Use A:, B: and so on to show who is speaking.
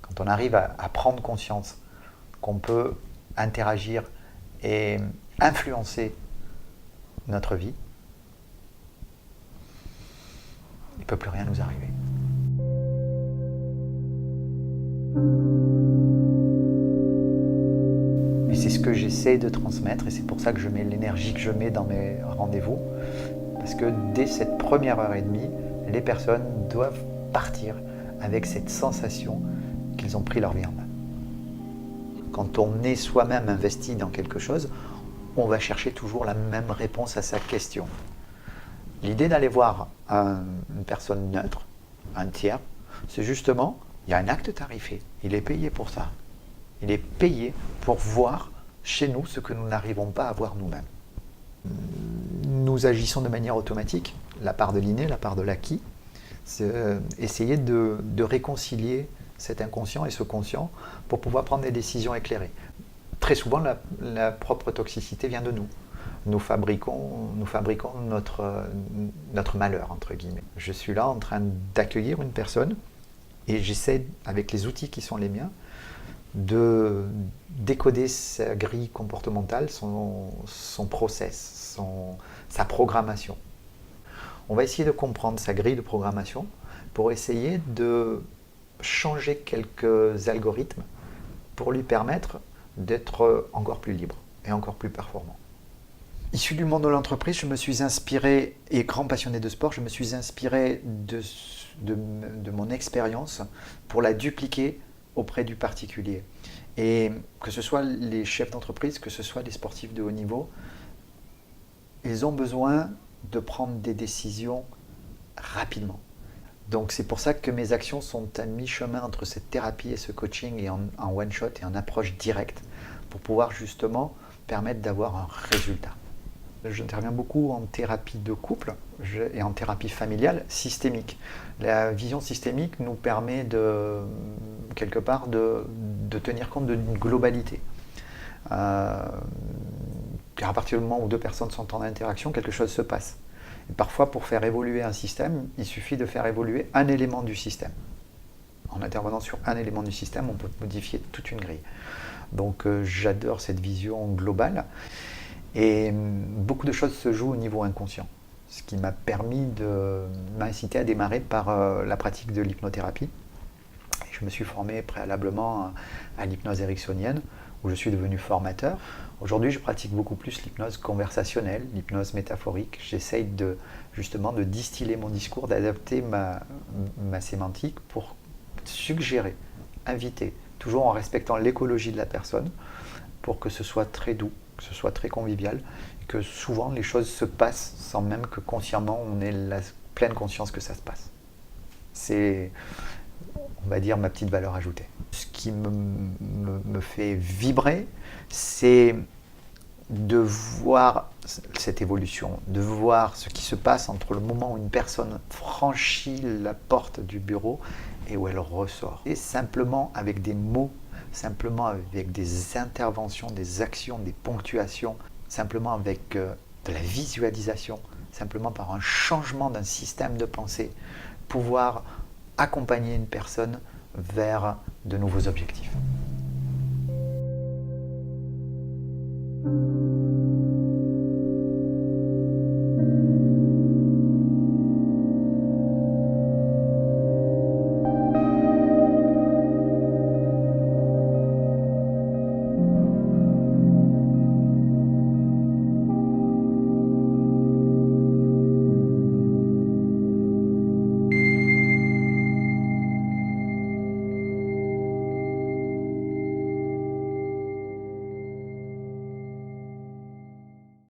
A: quand on arrive à prendre conscience qu'on peut interagir et influencer notre vie, il ne peut plus rien nous arriver. Et c'est ce que j'essaie de transmettre, et c'est pour ça que je mets l'énergie que je mets dans mes rendez-vous, parce que dès cette première heure et demie, les personnes doivent partir avec cette sensation qu'ils ont pris leur vie en main. Quand on est soi-même investi dans quelque chose, on va chercher toujours la même réponse à sa question. L'idée d'aller voir une personne neutre, un tiers, c'est justement, il y a un acte tarifé, il est payé pour ça. Il est payé pour voir chez nous ce que nous n'arrivons pas à voir nous-mêmes. Nous agissons de manière automatique, la part de l'inné, la part de l'acquis. C'est essayer de réconcilier cet inconscient et ce conscient pour pouvoir prendre des décisions éclairées. Très souvent, la propre toxicité vient de nous. Nous fabriquons notre malheur, entre guillemets. Je suis là en train d'accueillir une personne et j'essaie, avec les outils qui sont les miens, de décoder sa grille comportementale, son process, sa programmation. On va essayer de comprendre sa grille de programmation pour essayer de changer quelques algorithmes pour lui permettre d'être encore plus libre et encore plus performant. Issu du monde de l'entreprise, je me suis inspiré, et grand passionné de sport, je me suis inspiré de mon expérience pour la dupliquer auprès du particulier. Et que ce soit les chefs d'entreprise, que ce soit les sportifs de haut niveau, ils ont besoin de prendre des décisions rapidement. Donc c'est pour ça que mes actions sont à mi-chemin entre cette thérapie et ce coaching et en one-shot et en approche directe pour pouvoir justement permettre d'avoir un résultat. J'interviens beaucoup en thérapie de couple et en thérapie familiale systémique. La vision systémique nous permet quelque part de tenir compte d'une globalité. Car à partir du moment où deux personnes sont en interaction, quelque chose se passe. Et parfois, pour faire évoluer un système, il suffit de faire évoluer un élément du système. En intervenant sur un élément du système, on peut modifier toute une grille. Donc j'adore cette vision globale. Et beaucoup de choses se jouent au niveau inconscient, ce qui m'a incité à démarrer par la pratique de l'hypnothérapie. Je me suis formé préalablement à l'hypnose ericksonienne, où je suis devenu formateur. Aujourd'hui, je pratique beaucoup plus l'hypnose conversationnelle, l'hypnose métaphorique. J'essaye justement de distiller mon discours, d'adapter ma sémantique pour suggérer, inviter, toujours en respectant l'écologie de la personne, pour que ce soit très doux, que ce soit très convivial, et que souvent les choses se passent sans même que consciemment on ait la pleine conscience que ça se passe. C'est, on va dire, ma petite valeur ajoutée. Ce qui me fait vibrer, c'est de voir cette évolution, de voir ce qui se passe entre le moment où une personne franchit la porte du bureau et où elle ressort. Et simplement avec des mots, simplement avec des interventions, des actions, des ponctuations, simplement avec de la visualisation, simplement par un changement d'un système de pensée, pouvoir accompagner une personne vers de nouveaux objectifs.